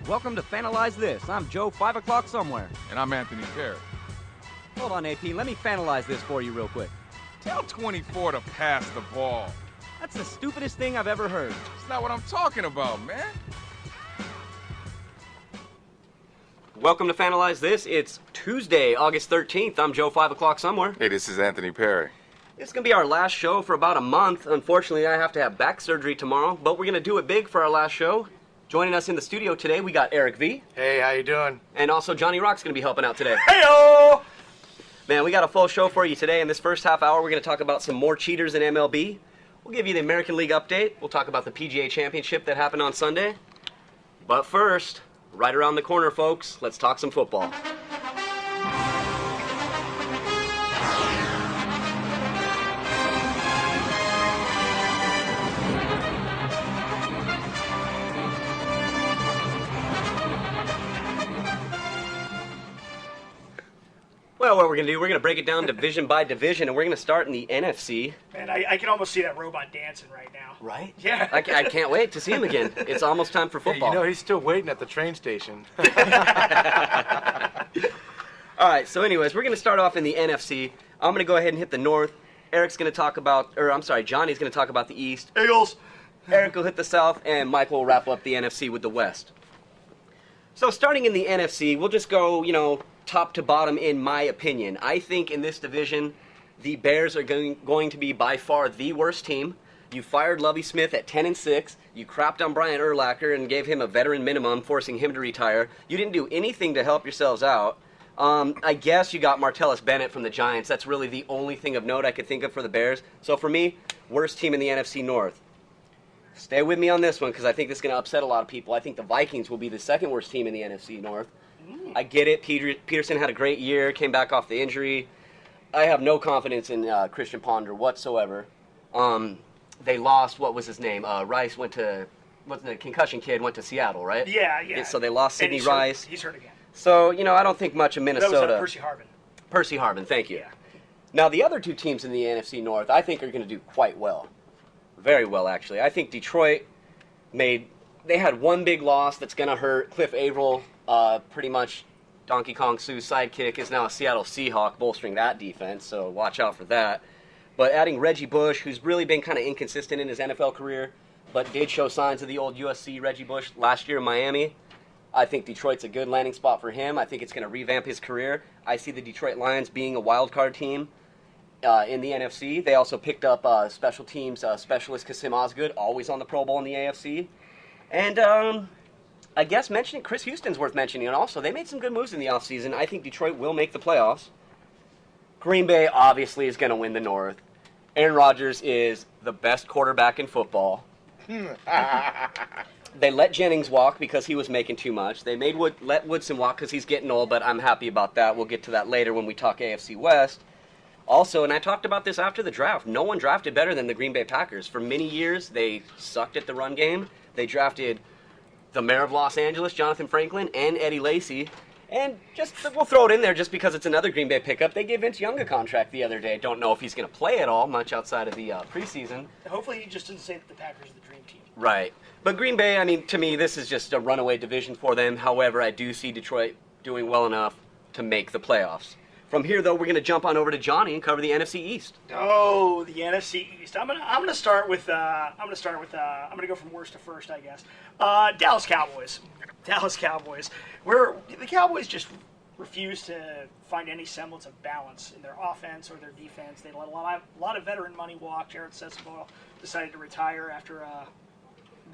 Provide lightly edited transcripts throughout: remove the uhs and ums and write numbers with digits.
Welcome to Fanalize This. I'm Joe 5 o'clock somewhere. And I'm Anthony Perry. Hold on, AP. Let me fanalize this for you real quick. Tell 24 to pass the ball. That's the stupidest thing I've ever heard. That's not what I'm talking about, man. Welcome to Fanalize This. It's Tuesday, August 13th. I'm Joe 5 o'clock somewhere. Hey, this is Anthony Perry. It's going to be our last show for about a month. Unfortunately, I have to have back surgery tomorrow, but we're going to do it big for our last show. Joining us in the studio today, we got Eric V. Hey, how you doing? And also Johnny Rock's going to be helping out today. Hey-o! Man, we got a full show for you today. In this first half hour, we're going to talk about some more cheaters in MLB. We'll give you the American League update. We'll talk about the PGA Championship that happened on Sunday. But first, right around the corner, folks, let's talk some football. Well, what we're going to do, we're going to break it down division by division, and we're going to start in the NFC. Man, I can almost see that robot dancing right now. Right? Yeah. I can't wait to see him again. It's almost time for football. Hey, he's still waiting at the train station. All right, so anyways, we're going to start off in the NFC. I'm going to go ahead and hit the North. Eric's going to talk about, Johnny's going to talk about the East. Eagles. Eric will hit the South, and Michael will wrap up the NFC with the West. So starting in the NFC, we'll just go, top to bottom in my opinion. I think in this division, the Bears are going to be by far the worst team. You fired Lovie Smith at 10-6. You crapped on Brian Urlacher and gave him a veteran minimum, forcing him to retire. You didn't do anything to help yourselves out. I guess you got Martellus Bennett from the Giants. That's really the only thing of note I could think of for the Bears. So for me, worst team in the NFC North. Stay with me on this one because I think this is going to upset a lot of people. I think the Vikings will be the second worst team in the NFC North. I get it. Peterson had a great year, came back off the injury. I have no confidence in Christian Ponder whatsoever. They lost, what was his name? Rice went to, wasn't it, concussion kid, went to Seattle, right? Yeah. So they lost Sidney And Rice. He's hurt again. So, I don't think much of Minnesota. That was Percy Harvin. Percy Harvin, thank you. Yeah. Now, the other two teams in the NFC North, I think are going to do quite well. Very well, actually. I think Detroit they had one big loss that's going to hurt. Cliff Averill, pretty much Donkey Kong Sue's sidekick, is now a Seattle Seahawk, bolstering that defense, so watch out for that. But adding Reggie Bush, who's really been kind of inconsistent in his NFL career, but did show signs of the old USC Reggie Bush last year in Miami, I think Detroit's a good landing spot for him. I think it's going to revamp his career. I see the Detroit Lions being a wild card team in the NFC. They also picked up special teams specialist Kasim Osgood, always on the Pro Bowl in the AFC. And I guess Chris Houston's worth mentioning. And also, they made some good moves in the offseason. I think Detroit will make the playoffs. Green Bay obviously is going to win the North. Aaron Rodgers is the best quarterback in football. They let Jennings walk because he was making too much. They let Woodson walk because he's getting old, but I'm happy about that. We'll get to that later when we talk AFC West. Also, and I talked about this after the draft, no one drafted better than the Green Bay Packers. For many years, they sucked at the run game. They drafted the mayor of Los Angeles, Jonathan Franklin, and Eddie Lacy. And we'll throw it in there just because it's another Green Bay pickup. They gave Vince Young a contract the other day. Don't know if he's going to play at all, much outside of the preseason. Hopefully he just didn't say that the Packers are the dream team. Right. But Green Bay, to me, this is just a runaway division for them. However, I do see Detroit doing well enough to make the playoffs. From here, though, we're going to jump on over to Johnny and cover the NFC East. Oh, the NFC East. I'm gonna start with I'm gonna go from worst to first, I guess. Dallas Cowboys. Where the Cowboys just refuse to find any semblance of balance in their offense or their defense. They let a lot of veteran money walk. Jared Sesamo decided to retire after a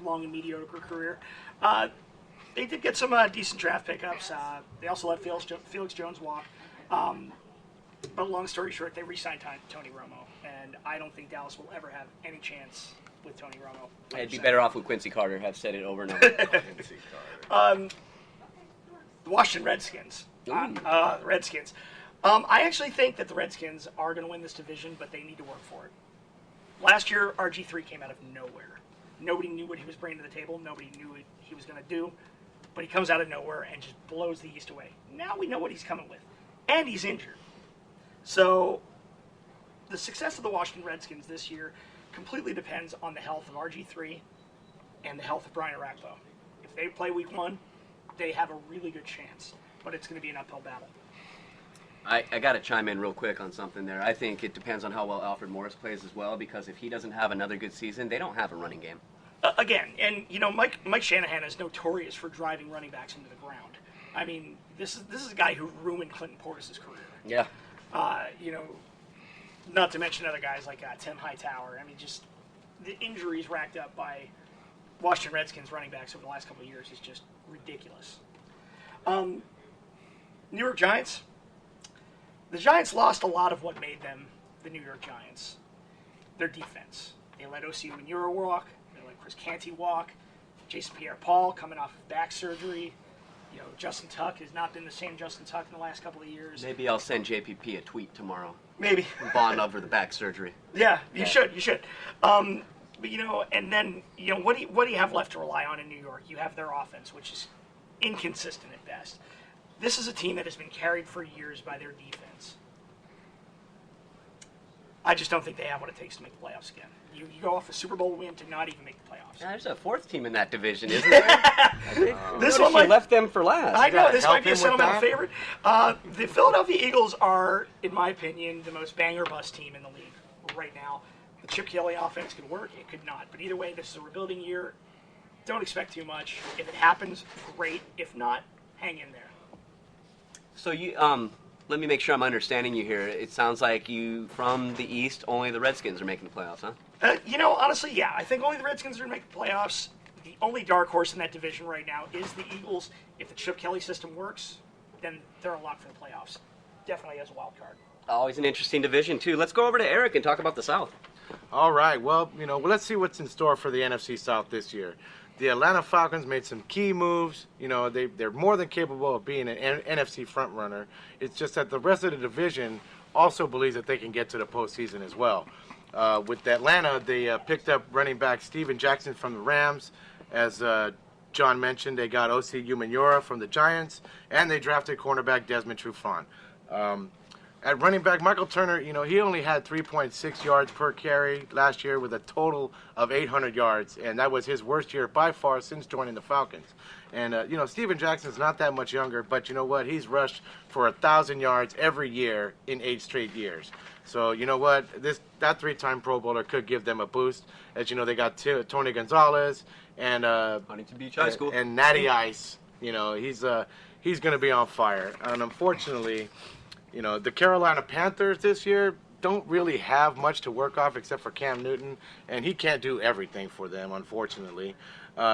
long and mediocre career. They did get some decent draft pickups. They also let Felix Jones walk. But long story short, they re-signed Tony Romo, and I don't think Dallas will ever have any chance with Tony Romo. I'd be better off with Quincy Carter. I've said it over and over. The Washington Redskins. Redskins. I actually think that the Redskins are going to win this division, but they need to work for it. Last year, RG3 came out of nowhere. Nobody knew what he was bringing to the table. Nobody knew what he was going to do. But he comes out of nowhere and just blows the East away. Now we know what he's coming with. And he's injured. So the success of the Washington Redskins this year completely depends on the health of RG3 and the health of Brian Orakpo. If they play week one, they have a really good chance, but it's going to be an uphill battle. I got to chime in real quick on something there. I think it depends on how well Alfred Morris plays as well, because if he doesn't have another good season, they don't have a running game. Again, and Mike Shanahan is notorious for driving running backs into the ground. I mean, this is a guy who ruined Clinton Portis' career. Yeah. Not to mention other guys like Tim Hightower. I mean, just the injuries racked up by Washington Redskins running backs over the last couple of years is just ridiculous. New York Giants. The Giants lost a lot of what made them the New York Giants. Their defense. They let O.C. Manura walk. They let Chris Canty walk. Jason Pierre-Paul coming off of back surgery. Justin Tuck has not been the same Justin Tuck in the last couple of years. Maybe I'll send JPP a tweet tomorrow. Maybe. Bond over the back surgery. Yeah, you should. But and then what do you have left to rely on in New York? You have their offense, which is inconsistent at best. This is a team that has been carried for years by their defense. I just don't think they have what it takes to make the playoffs again. You go off a Super Bowl win to not even make the playoffs. Yeah, there's a fourth team in that division, isn't there? This one left them for last. I know, this help might be a him with sentimental that? favorite. The Philadelphia Eagles are, in my opinion, the most bang or bust team in the league right now. The Chip Kelly offense could work, it could not. But either way, this is a rebuilding year. Don't expect too much. If it happens, great. If not, hang in there. So let me make sure I'm understanding you here. It sounds like from the East, only the Redskins are making the playoffs, huh? Honestly, yeah. I think only the Redskins are going to make the playoffs. The only dark horse in that division right now is the Eagles. If the Chip Kelly system works, then they're a lock for the playoffs. Definitely as a wild card. Always an interesting division, too. Let's go over to Eric and talk about the South. All right. Well, let's see what's in store for the NFC South this year. The Atlanta Falcons made some key moves. They're more than capable of being an NFC frontrunner. It's just that the rest of the division also believes that they can get to the postseason as well. With Atlanta, they picked up running back Steven Jackson from the Rams. As John mentioned, they got O.C. Umenyiora from the Giants, and they drafted cornerback Desmond Trufant. At running back, Michael Turner, he only had 3.6 yards per carry last year with a total of 800 yards, and that was his worst year by far since joining the Falcons. And, Steven Jackson's not that much younger, but you know what? He's rushed for 1,000 yards every year in 8 straight years. So, you know what? That 3-time Pro Bowler could give them a boost. As you know, they got Tony Gonzalez and Huntington Beach High School. And Natty Ice. He's going to be on fire. And unfortunately, the Carolina Panthers this year don't really have much to work off except for Cam Newton, and he can't do everything for them, unfortunately.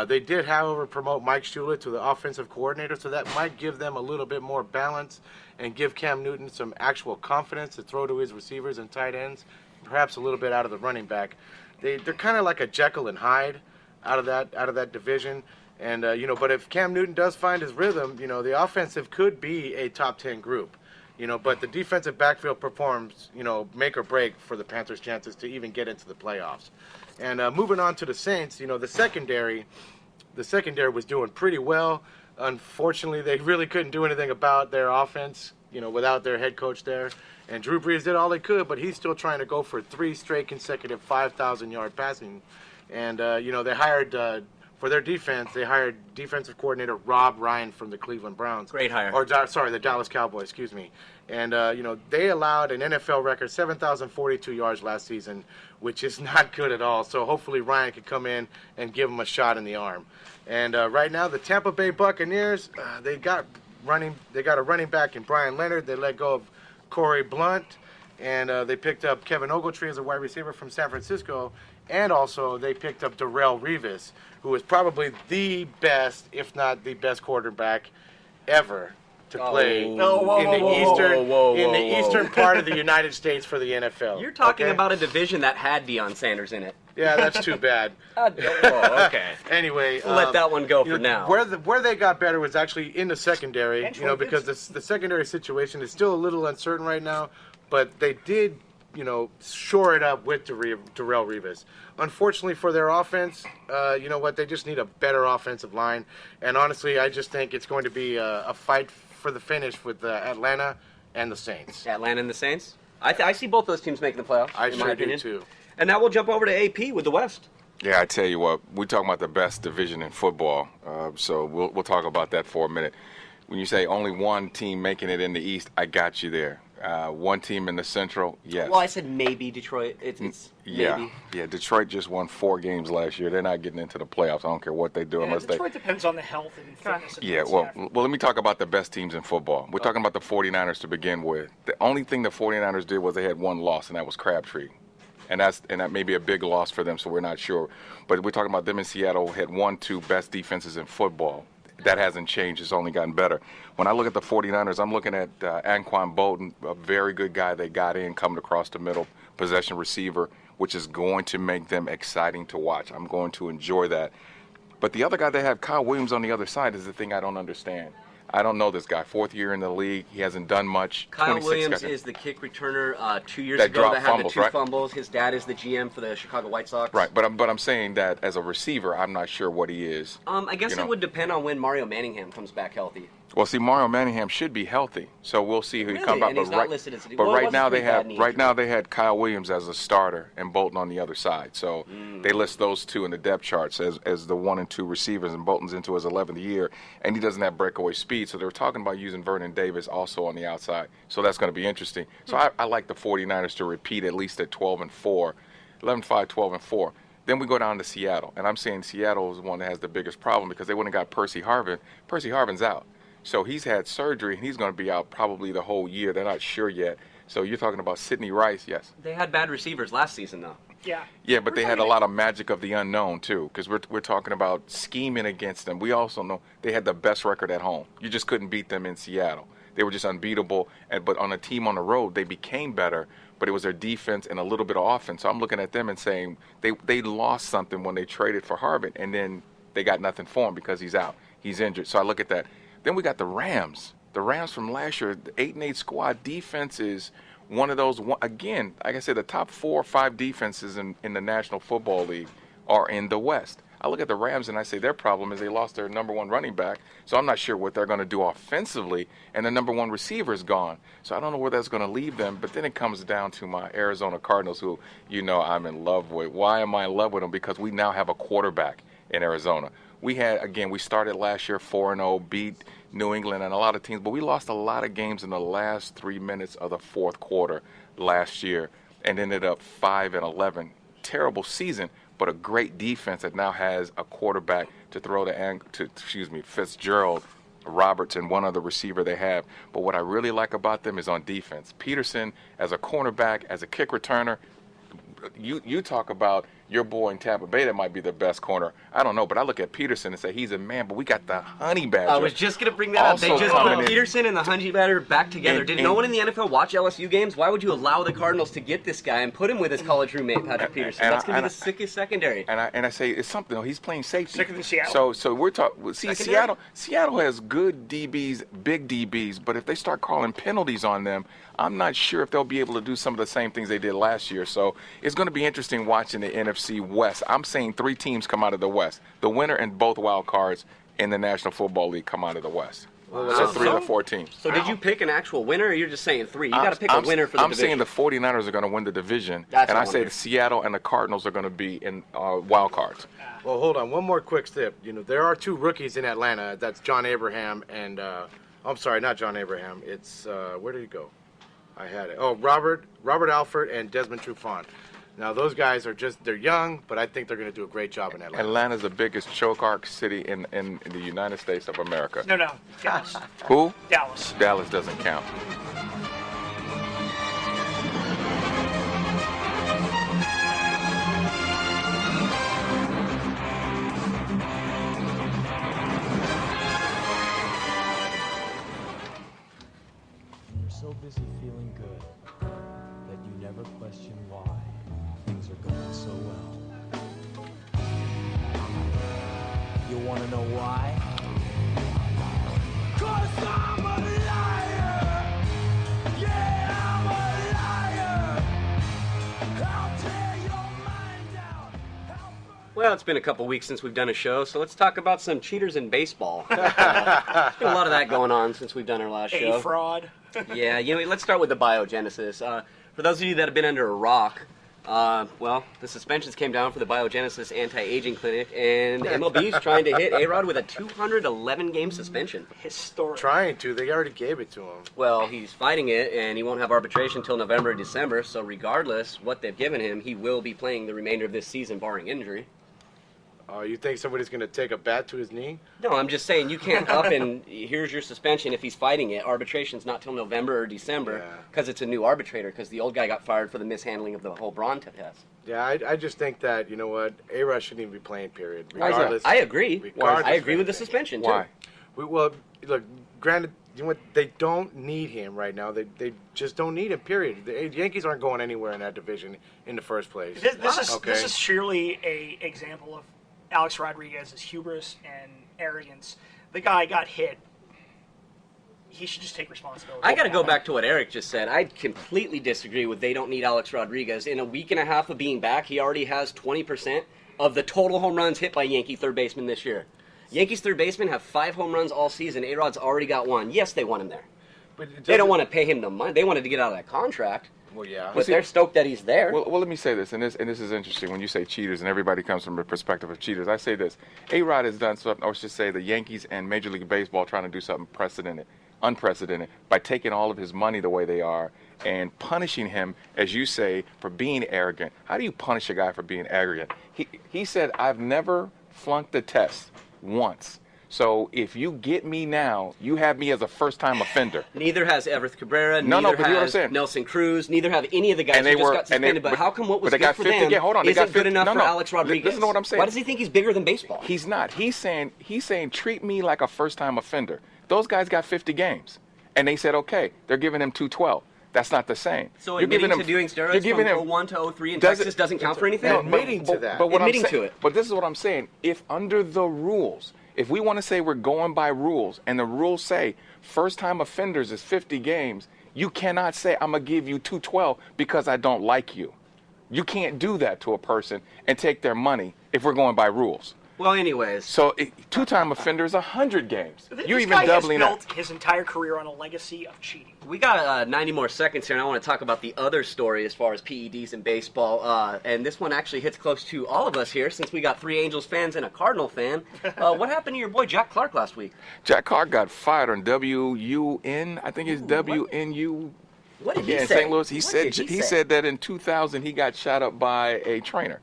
They did, however, promote Mike Shula to the offensive coordinator, so that might give them a little bit more balance and give Cam Newton some actual confidence to throw to his receivers and tight ends, perhaps a little bit out of the running back. They're kind of like a Jekyll and Hyde out of that division. And but if Cam Newton does find his rhythm, the offensive could be a top 10 group. But the defensive backfield performs, make or break for the Panthers' chances to even get into the playoffs. And moving on to the Saints, the secondary was doing pretty well. Unfortunately, they really couldn't do anything about their offense, without their head coach there. And Drew Brees did all he could, but he's still trying to go for 3 straight consecutive 5,000-yard passing. And, they hired, for their defense, they hired defensive coordinator Rob Ryan from the Cleveland Browns. Great hire. The Dallas Cowboys, excuse me. And, they allowed an NFL record 7,042 yards last season, which is not good at all. So hopefully Ryan could come in and give them a shot in the arm. And right now, the Tampa Bay Buccaneers, they got a running back in Brian Leonard. They let go of Corey Blunt. And they picked up Kevin Ogletree as a wide receiver from San Francisco. And also they picked up Darrelle Revis, who is probably the best, if not the best quarterback ever to play in the eastern part of the United States for the NFL. You're talking about a division that had Deion Sanders in it. Yeah, that's too bad. Okay. Anyway, we'll let that one go for now. Where they got better was actually in the secondary, because the secondary situation is still a little uncertain right now, but they did, shore it up with Darrelle Revis. Unfortunately for their offense, they just need a better offensive line, and honestly, I just think it's going to be a fight for the finish with Atlanta and the Saints. Atlanta and the Saints? I see both those teams making the playoffs. I sure do too. And now we'll jump over to AP with the West. Yeah, I tell you what, we're talking about the best division in football, so we'll talk about that for a minute. When you say only one team making it in the East, I got you there. One team in the Central, yes. Well, I said maybe Detroit. It's maybe. Yeah. Detroit just won 4 games last year. They're not getting into the playoffs. I don't care what they do unless Detroit depends on the health and fitness. Yeah, well, let me talk about the best teams in football. We're talking about the 49ers to begin with. The only thing the 49ers did was they had one loss, and that was Crabtree. And that may be a big loss for them, so we're not sure. But we're talking about them in Seattle had 1-2 best defenses in football. That hasn't changed. It's only gotten better. When I look at the 49ers, I'm looking at Anquan Bolden, a very good guy they got in, coming across the middle, possession receiver, which is going to make them exciting to watch. I'm going to enjoy that. But the other guy they have, Kyle Williams, on the other side, is the thing I don't understand. I don't know this guy. 4th year in the league. He hasn't done much. Kyle Williams is the kick returner 2 years that ago that had fumbles, the 2 right? fumbles. His dad is the GM for the Chicago White Sox. Right, but I'm saying that as a receiver, I'm not sure what he is. I guess it would depend on when Mario Manningham comes back healthy. Well, see, Mario Manningham should be healthy, so we'll see who he comes out. And he's not listed as a, but well, right now they had Kyle Williams as a starter and Bolton on the other side. So they list those two in the depth charts as the 1 and 2 receivers, and Bolton's into his 11th year, and he doesn't have breakaway speed. So they were talking about using Vernon Davis also on the outside. So that's going to be interesting. So I like the 49ers to repeat at least at 12-4, 11-5, 12-4. Then we go down to Seattle, and I'm saying Seattle is the one that has the biggest problem because they wouldn't have got Percy Harvin. Percy Harvin's out. So he's had surgery, and he's going to be out probably the whole year. They're not sure yet. So you're talking about Sidney Rice, yes. They had bad receivers last season, though. Yeah. Yeah, but they had a lot of magic of the unknown, too, because we're talking about scheming against them. We also know they had the best record at home. You just couldn't beat them in Seattle. They were just unbeatable. But on a team on the road, they became better, but it was their defense and a little bit of offense. So I'm looking at them and saying they lost something when they traded for Harvin, and then they got nothing for him because he's out. He's injured. So I look at that. Then we got the Rams. The Rams from last year, the 8-8 squad defense is one of those, again, like I said, the top 4 or 5 defenses in the National Football League are in the West. I look at the Rams and I say their problem is they lost their number 1 running back, so I'm not sure what they're going to do offensively, and the number 1 receiver is gone. So I don't know where that's going to leave them, but then it comes down to my Arizona Cardinals, who I'm in love with. Why am I in love with them? Because we now have a quarterback in Arizona. We started last year 4-0, beat New England and a lot of teams, but we lost a lot of games in the last 3 minutes of the 4th quarter last year and ended up 5-11. Terrible season, but a great defense that now has a quarterback to throw to Fitzgerald, Roberts, and one other receiver they have. But what I really like about them is on defense. Peterson as a cornerback, as a kick returner. You talk about your boy in Tampa Bay that might be the best corner. I don't know, but I look at Peterson and say he's a man, but we got the Honey Badger. I was just going to bring that up. They just put Peterson and the Honey Badger back together. Did no one in the NFL watch LSU games? Why would you allow the Cardinals to get this guy and put him with his college roommate, Patrick Peterson? That's going to be the sickest secondary. And I say it's something. He's playing safety. Sicker than Seattle. So we're talking. See, Seattle has good DBs, big DBs, but if they start calling penalties on them, I'm not sure if they'll be able to do some of the same things they did last year. So it's going to be interesting watching the NFC West. I'm saying 3 teams come out of the West. The winner and both wild cards in the National Football League come out of the West. Wow. So 3 of the 4 teams. So did you pick an actual winner, or you're just saying 3? You got to pick a winner for the division. I'm saying the 49ers are going to win the division, That's and I say the Seattle and the Cardinals are going to be in wild cards. Well, hold on. One more quick step. There are 2 rookies in Atlanta. That's John Abraham and I'm sorry, not John Abraham. It's where did he go? I had it. Oh, Robert Alford and Desmond Trufant. Now, those guys they're young, but I think they're going to do a great job in Atlanta. Atlanta's the biggest choke arc city in the United States of America. No, Dallas. Who? Dallas. Dallas doesn't count. You're so busy feeling good that you never question why things are going so well. You want to know why? 'Cause I'm a liar! Yeah, I'm a liar! I'll tear your mind out! Well, it's been a couple weeks since we've done a show, so let's talk about some cheaters in baseball. There's been a lot of that going on since we've done our last show. Fraud. Yeah, let's start with the biogenesis. For those of you that have been under a rock, Well, the suspensions came down for the Biogenesis Anti-Aging Clinic, and MLB's trying to hit A-Rod with a 211-game suspension. Historic. Trying to. They already gave it to him. Well, he's fighting it, and he won't have arbitration until November or December, so regardless what they've given him, he will be playing the remainder of this season, barring injury. You think somebody's going to take a bat to his knee? No, I'm just saying you can't up and here's your suspension if he's fighting it. Arbitration's not till November or December because it's a new arbitrator because the old guy got fired for the mishandling of the whole Braun test. Yeah, I just think that, you know what, A-Rod shouldn't even be playing, period. Regardless. I agree. Regardless I agree of with the anything. suspension, too. Why? Well, look, granted, you know what, they don't need him right now. They just don't need him, period. The Yankees aren't going anywhere in that division in the first place. This is surely a example of Alex Rodriguez's hubris and arrogance. The guy got hit. He should just take responsibility. I got to go back to what Eric just said. I completely disagree with they don't need Alex Rodriguez. In a week and a half of being back, he already has 20% of the total home runs hit by Yankee third baseman this year. Yankees third baseman have 5 home runs all season. A-Rod's already got 1. Yes, they want him there. But They don't want to pay him the money. They wanted to get out of that contract. Well, yeah. But they're stoked that he's there. Well, let me say this, and this is interesting. When you say cheaters, and everybody comes from the perspective of cheaters, I say this: A-Rod has done something, or I should say, the Yankees and Major League Baseball trying to do something unprecedented, by taking all of his money the way they are and punishing him, as you say, for being arrogant. How do you punish a guy for being arrogant? He said, "I've never flunked the test once. So if you get me now, you have me as a first-time offender." Neither has Everett Cabrera. No, neither but you know what I'm has saying. Nelson Cruz. Neither have any of the guys And they who just were- got suspended. But how come what was but they good got for 50 them again. Hold on, they isn't got good 50 enough no, for no. Alex Rodriguez? Listen to what I'm saying. Why does he think he's bigger than baseball? He's not. He's saying treat me like a first-time offender. Those guys got 50 games, and they said okay, they're giving him 212. That's not the same. So You're admitting giving to doing you're steroids giving from him 01 to 03 in does Texas it- doesn't count for anything? No, admitting to that. But what Admitting I'm saying, to it. But this is what I'm saying. If under the rules, if we want to say we're going by rules, and the rules say first-time offenders is 50 games, you cannot say I'm gonna give you 212 because I don't like you. You can't do that to a person and take their money if we're going by rules. Well, anyways. So two-time offender is 100 games. This You're even guy doubling has that. built his entire career on a legacy of cheating. We got 90 more seconds here, and I want to talk about the other story as far as P.E.D.s in baseball. And this one actually hits close to all of us here, since we got 3 Angels fans and a Cardinal fan. What happened to your boy Jack Clark last week? Jack Clark got fired on WUN. I think it's WNU. What did he Yeah, in say? St. Louis. What did he say? said that in 2000 he got shot up by a trainer.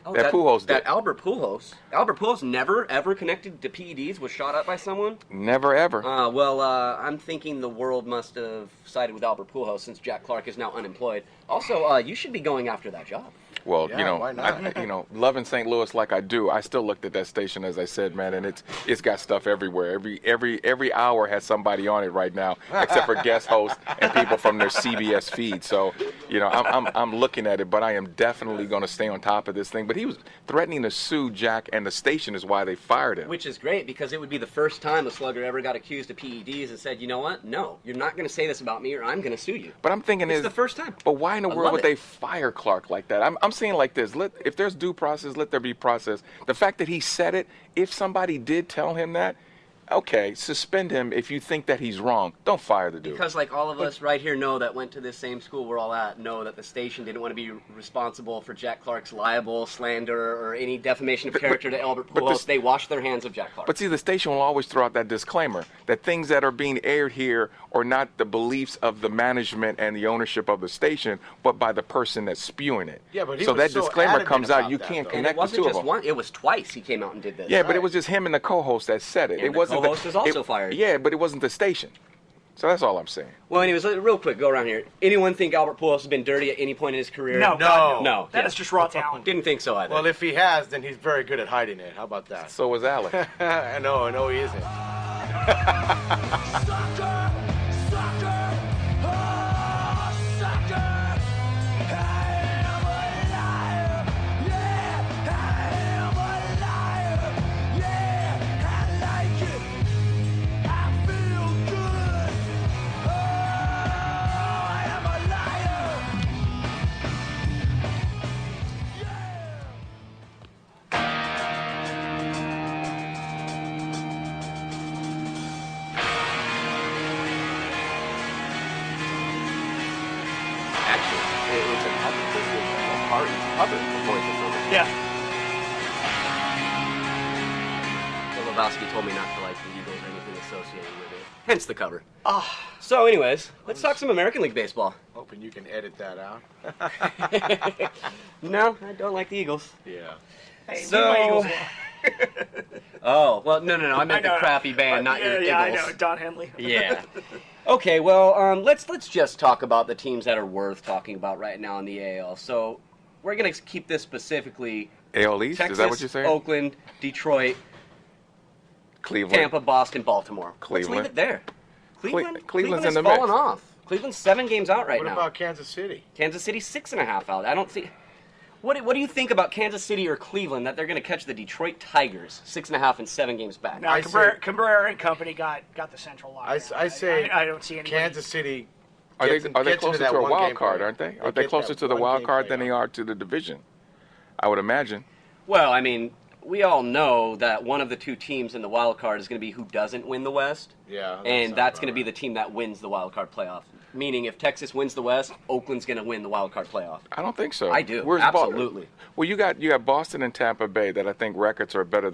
Oh, that Pujols did. That Albert Pujols. Albert Pujols never, ever connected to P.E.D.s, was shot up by someone? Never ever. I'm thinking the world must have sided with Albert Pujols since Jack Clark is now unemployed. Also, you should be going after that job. Well, Yeah, why not? Loving St. Louis like I do, I still looked at that station, as I said, man, and it's got stuff everywhere. Every hour has somebody on it right now, except for guest hosts and people from their CBS feed. So, I'm looking at it, but I am definitely going to stay on top of this thing. But he was threatening to sue Jack, and the station is why they fired him. Which is great, because it would be the first time a slugger ever got accused of P.E.D.s and said, you know what? No, you're not going to say this about me, or I'm going to sue you. But I'm thinking It's the first time. But why in the I world love would it. they fire Clark like that? I'm saying like this: if there's due process, let there be process. The fact that he said it, if somebody did tell him that, okay, suspend him if you think that he's wrong. Don't fire the dude. Because like all of us right here know that went to this same school we're all at, know that the station didn't want to be responsible for Jack Clark's libel, slander, or any defamation of character to Albert but Pujols. this- They washed their hands of Jack Clark. But see, the station will always throw out that disclaimer that things that are being aired here are not the beliefs of the management and the ownership of the station, but by the person that's spewing it. Yeah, but he so was that so disclaimer adamant comes out. about You that, can't though. and it connect the wasn't two of just them. one, it was twice he came out and did this. Yeah, but it was just him and the co-host that said it. And It the wasn't co-host is also it- fired. Yeah, but it wasn't the station. So that's all I'm saying. Well, anyways, real quick, go around here. Anyone think Albert Pujols has been dirty at any point in his career? No, No. God, No. That Yeah. is just raw talent. Didn't think so either. Well, if he has, then he's very good at hiding it. How about that? So was Alec. I know he isn't. cover for points or something. Yeah. Bill Lebowski told me not to like the Eagles or anything associated with it. Hence the cover. Oh, So, anyways, let's talk some American League baseball. Hoping you can edit that out. No, I don't like the Eagles. Yeah. hey, So- leave my Eagles alone. Oh, well, no. I meant the crappy band, not your Yeah, I Eagles. know. Don Henley. Yeah. Okay, well, let's just talk about the teams that are worth talking about right now in the AL. So we're gonna keep this specifically AL East, Texas, is that what you're saying? Oakland, Detroit, Cleveland. Tampa, Boston, Baltimore. Let's Cleveland. leave it there. Cleveland's has in the fallen mix. off. Cleveland's 7 games out right What now. about Kansas City? Kansas City 6.5 out. I don't see. What do you think about Kansas City or Cleveland that they're going to catch the Detroit Tigers 6.5 and 7 games back? Now, Cabrera and company got the central lockdown. I say I don't see any. Kansas City. Are they gets into closer that to a one wild game card, play. aren't they? Are They they get closer that to the one wild game card play than they out. are to the division? I would imagine. Well, I mean, we all know that one of the 2 teams in the wild card is going to be who doesn't win the West. Yeah. And that's going to be the team that wins the wild card playoff. Meaning, if Texas wins the West, Oakland's going to win the wild card playoff. I don't think so. I do. Where's Absolutely. Well, you got Boston and Tampa Bay that I think records are better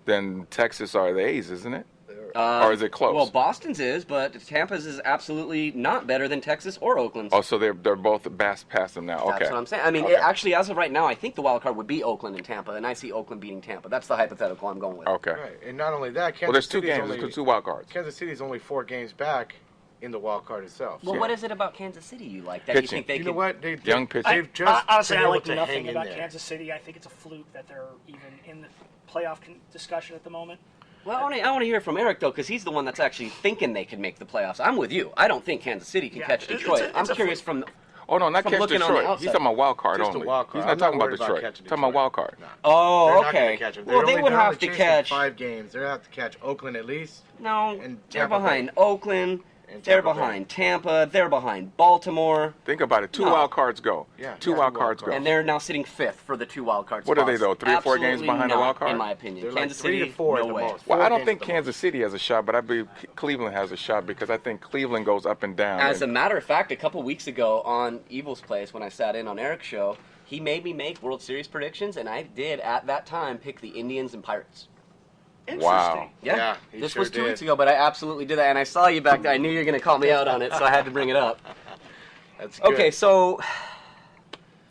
than Texas or the A's, isn't it? Or is it close? Well, Boston's is, but Tampa's is absolutely not better than Texas or Oakland's. Oh, so they're both past them now. Okay. That's what I'm saying. I mean, Okay. actually, as of right now, I think the wild card would be Oakland and Tampa, and I see Oakland beating Tampa. That's the hypothetical I'm going with. Okay. Right, and not only that, Kansas Well, there's 2 City's games. only, There's 2 wild cards. Kansas City's only 4 games back in the wild card itself. Well, Yeah. what is it about Kansas City you like that Pitching. you think they You know could? what? Young pitching. They've just Honestly, been I able like to hang nothing in about there. Kansas City. I think it's a fluke that they're even in the playoff discussion at the moment. Well, I want to hear from Eric though, because he's the one that's actually thinking they could make the playoffs. I'm with you. I don't think Kansas City can Yeah, catch it's Detroit. a I'm fluke. curious from. Oh, no, not From catch looking on the Detroit. outside. He's talking about wild card Just a only. wild card. He's not I'm talking not about worried about Detroit. catching He's talking about Detroit. wild card. No. Oh, They're not okay. gonna catch them. Well, they would have to catch. 5 games. They're going to have to catch Oakland at least. No, and they're Tampa Bay. behind Oakland. And They're Tampa Bay. behind Tampa. They're behind Baltimore. Think about it. 2 No. wild cards go. Yeah, 2 yeah, wild 2 cards wild go. And they're now sitting 5th for the 2 wild card What spots. are they, though, 3 or 4 games Absolutely behind the not, wild card? in my opinion. They're like Kansas 3 City, to 4 no at the way. most. Well, 4 I don't games think at the Kansas City has a shot, but I believe Cleveland has a shot because I think Cleveland goes up and down. As a And matter of fact, a couple weeks ago on Evil's Place, when I sat in on Eric's show, he made me make World Series predictions, and I did at that time pick the Indians and Pirates. Interesting. Wow. Yeah, he This sure was 2 did. weeks ago, but I absolutely did that, and I saw you back there. I knew you were going to call me out on it, so I had to bring it up. That's good. Okay, so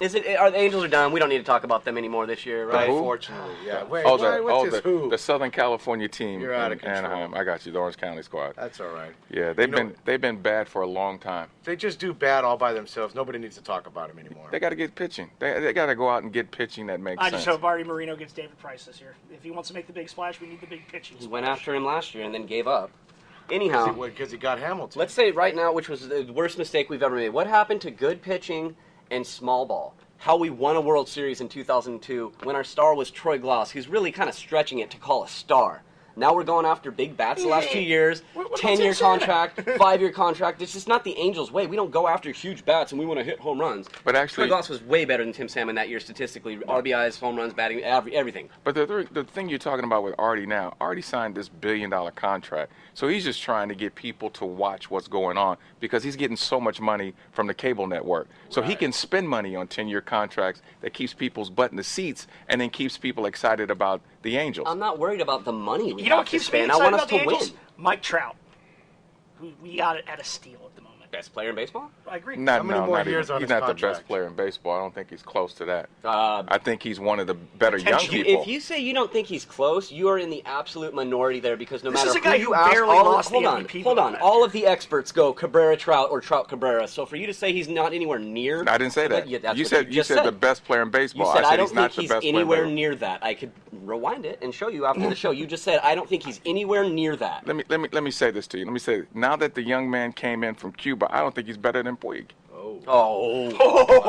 are the Angels are done? We don't need to talk about them anymore this year, right? who? Unfortunately, yeah. Wait, Oh, what's his who? the Southern California team You're out in of control. Anaheim. I got you, the Orange County squad. That's all right. Yeah, they've been bad for a long time. They just do bad all by themselves. Nobody needs to talk about them anymore. They got to get pitching. They got to go out and get pitching that makes I sense. just hope Artie Moreno gets David Price this year. If he wants to make the big splash, we need the big pitching He splash. went after him last year and then gave up. Anyhow, Because he got Hamilton. let's say right now, which was the worst mistake we've ever made. What happened to good pitching and small ball? How we won a World Series in 2002 when our star was Troy Glaus, who's really kind of stretching it to call a star. Now we're going after big bats the last 2 years, What about 10-year Tim Santa? contract, 5-year contract. It's just not the Angels' way. We don't go after huge bats and we want to hit home runs. But actually- Troy Glaus was way better than Tim Salmon that year statistically. RBIs, home runs, batting, everything. But the thing you're talking about with Artie now, Artie signed this $1 billion contract. So he's just trying to get people to watch what's going on because he's getting so much money from the cable network. So he can spend money on 10-year contracts that keeps people's butt in the seats and then keeps people excited about the Angels. I'm not worried about the money we You know have what to keeps me spend. I excited want us about the to Angels? win. Mike Trout, who we got it at a steal at the moment. Best player in baseball? I agree. Not, How many no, more not years even. on He's his not the contract? best player in baseball. I don't think he's close to that. Uh, I think he's one of the better young Potentially. people. If you say you don't think he's close, you are in the absolute minority there because no This matter is a who guy you who ask, barely all lost the hold on, MVP hold vote on. last All year. of the experts go Cabrera Trout or Trout Cabrera. So for you to say he's not anywhere near, I didn't say that. Yeah, that's You what said just the best player in You baseball. said I I said don't he's not think the he's best player in anywhere baseball. near that. I could rewind it and show you after the show. You just said I don't think he's anywhere near that. Let me say this to you. Let me say, now that the young man came in from Cuba, I don't think he's better than Puig. Oh,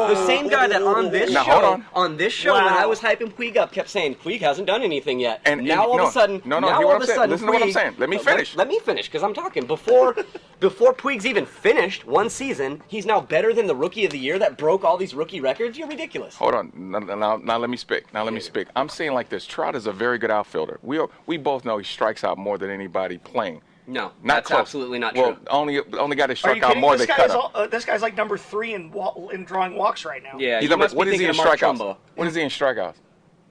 the same guy that on this Now, show, hold on. when Wow. I was hyping Puig up, kept saying Puig hasn't done anything yet. And now all of a sudden, no, now hear all what of I'm a saying. sudden, Listen to what I'm Puig- saying. Let me finish. Let me finish because I'm talking before Puig's even finished one season. He's now better than the Rookie of the Year that broke all these rookie records. You're ridiculous. Hold on. Now let me speak. Now let me speak. I'm saying like this. Trout is a very good outfielder. We both know he strikes out more than anybody playing. No, Not that's close. absolutely not Well, true. only guy that Are struck you out kidding? more This they guy's cut him. this guy's like number 3 in drawing walks right now. Yeah, He's you must be what is he thinking in of Mark strikeouts? Trumbo. What is he in strikeouts?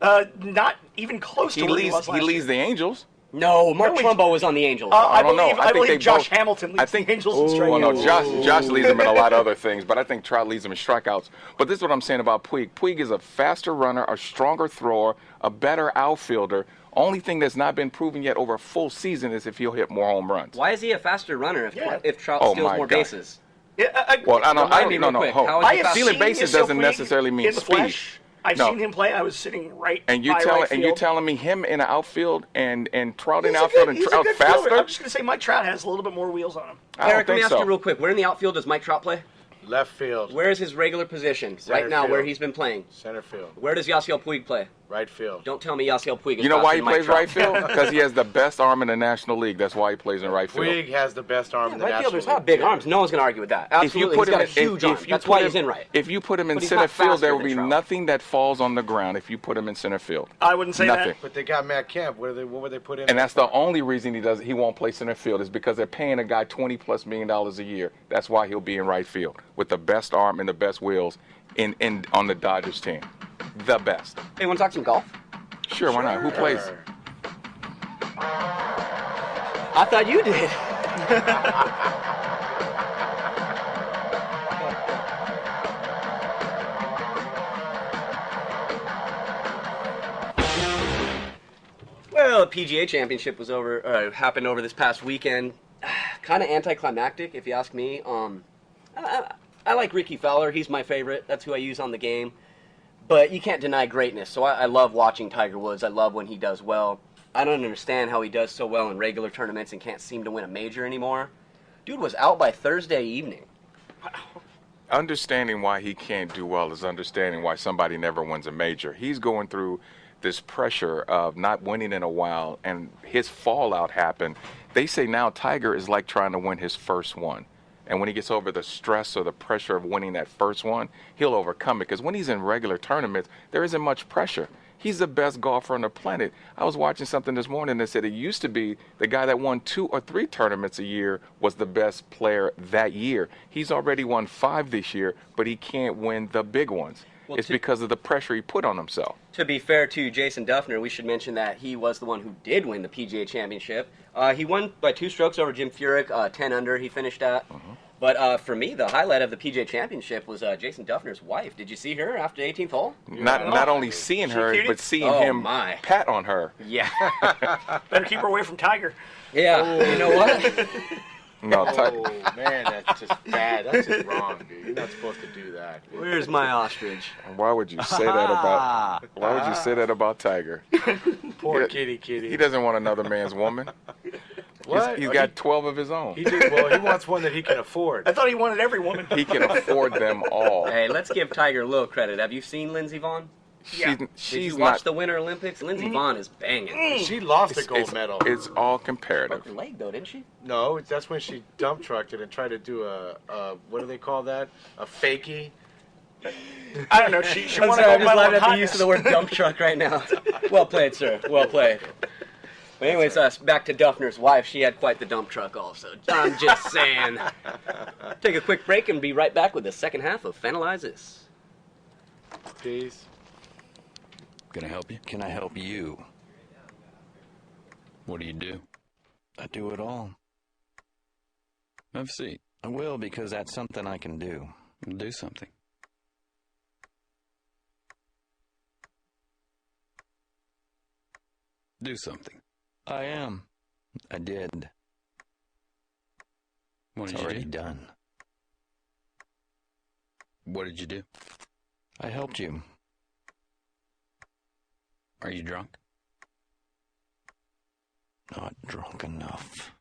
Not even close to where he was last year. leads the Angels. No, Mark No, Trumbo was on the Angels. I don't know. believe, I I think believe they Josh both- Hamilton I leads think the Angels in Well, no, strikeouts. Josh leads him in a lot of other things, but I think Trout leads him in strikeouts. But this is what I'm saying about Puig. Puig is a faster runner, a stronger thrower, a better outfielder. Only thing that's not been proven yet over a full season is if he'll hit more home runs. Why is he a faster runner if Trout Oh, steals my more God. bases? Well, I don't Remind me no, real no, quick, hold. how is I he have faster? Stealing seen bases Yasiel doesn't Puig necessarily mean in the speed. flesh. I've No. seen him play. I was sitting right And you by right and you field. telling me him in the outfield and Trout in He's the a outfield good, and he's a Trout good fielder. faster? I'm just going to say Mike Trout has a little bit more wheels on him. I don't Eric, let me think ask so. you real quick. Where in the outfield does Mike Trout play? Left field. Where is his regular position Center right now? Where field. he's been playing? Center field. Where does Yasiel Puig play? Right field. Don't tell me Yasiel Puig is You know faster why he than Mike plays Trout. right field? Because he has the best arm in the National League. That's why he plays in right field. Puig has the best arm in the Right National fielders League. have big arms. No one's going to argue with that. Absolutely, he's got a huge arm. That's why he's in right. If you put him in But he's center not field, faster there will than be Trout. nothing that falls on the ground if you put him in center field. I wouldn't say Nothing. that. But they got Matt Kemp. What would they put in? And that's the only reason he won't play center field is because they're paying a guy $20+ million a year. That's why he'll be in right field with the best arm and the best wheels on the Dodgers team. The best. Hey, want to talk some golf? Sure, why not? Who plays? I thought you did. Well, the PGA Championship was happened over this past weekend. Kind of anticlimactic, if you ask me. I like Ricky Fowler. He's my favorite. That's who I use on the game. But you can't deny greatness. So I love watching Tiger Woods. I love when he does well. I don't understand how he does so well in regular tournaments and can't seem to win a major anymore. Dude was out by Thursday evening. Understanding why he can't do well is understanding why somebody never wins a major. He's going through this pressure of not winning in a while, and his fallout happened. They say now Tiger is like trying to win his first one. And when he gets over the stress or the pressure of winning that first one, he'll overcome it. Because when he's in regular tournaments, there isn't much pressure. He's the best golfer on the planet. I was watching something this morning that said it used to be the guy that won 2 or 3 tournaments a year was the best player that year. He's already won 5 this year, but he can't win the big ones. Well, it's because of the pressure he put on himself. To be fair to Jason Duffner, we should mention that he was the one who did win the PGA Championship. He won by 2 strokes over Jim Furyk, 10 under he finished at. But for me, the highlight of the PGA Championship was Jason Duffner's wife. Did you see her after the 18th hole? Not only seeing her, cutie? but seeing Oh, him my. pat on her. Yeah. Better keep her away from Tiger. Yeah. You know what? No, Oh man, that's just bad. That's just wrong, dude. You're not supposed to do that. Where's my ostrich? Why would you say that about? Why would you say that about Tiger? Poor He- kitty. He doesn't want another man's woman. What? He's got 12 of his own. He did well. He wants one that he can afford. I thought he wanted every woman. He can afford them all. Hey, let's give Tiger a little credit. Have you seen Lindsey Vonn? Yeah. Did She's you watch not. the Winter Olympics? Lindsey Vonn is banging. She lost a gold medal. It's all Broke comparative. her leg though, didn't she? No, that's when she dump trucked it and tried to do a what do they call that? A fakie. I don't know. She I'm won a sorry, I'm gold just medal laughing in at the use of the word dump truck right now. Well played, sir. Well played. But anyways, back to Duffner's wife. She had quite the dump truck also. I'm just saying. Take a quick break and be right back with the second half of Finalize This. Peace. Can I help you? Can I help you? What do you do? I do it all. Have a seat. I will because that's something I can do. Do something. Do something. I am. I did. What did you do? It's already done. What did you do? I helped you. Are you drunk? Not drunk enough.